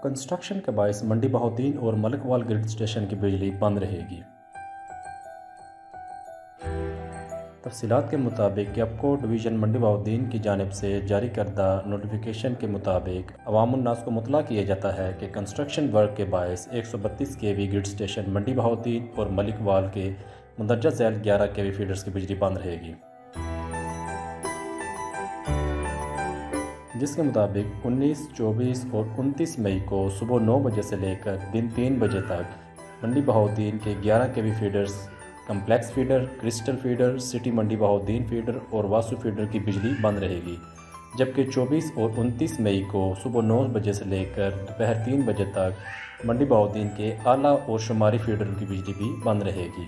Construction के बायस मंडी बहाउद्दीन और मलिकवाल grid station की बिजली बंद रहेगी। तफसीलात के मुताबिक कैपको डिवीज़न मंडी बहाउद्दीन की जानिब से जारी करदा नोटिफिकेशन के मुताबिक अवामुन्नास को मुतला किया जाता है कि कंस्ट्रक्शन वर्क के बायस 132 kV ग्रिड स्टेशन मंडी बहाउद्दीन और मलिकवाल के मंदरजा झैल 11 kV फीडर्स की बिजली बंद रहेगी, जिसके मुताबिक 19, 24 और 29 मई को सुबह 9 बजे से लेकर दिन 3 बजे तक मंडी बहाउद्दीन के 11 kV feeders, complex feeder, crystal feeder, city Mandi Bahauddin feeder और वासु फीडर की बिजली बंद रहेगी। जबकि 24 और 29 मई को सुबह 9 बजे से लेकर दोपहर 3 बजे तक मंडी बहाउद्दीन के आला और शुमारी फीडर की बिजली भी बंद रहेगी।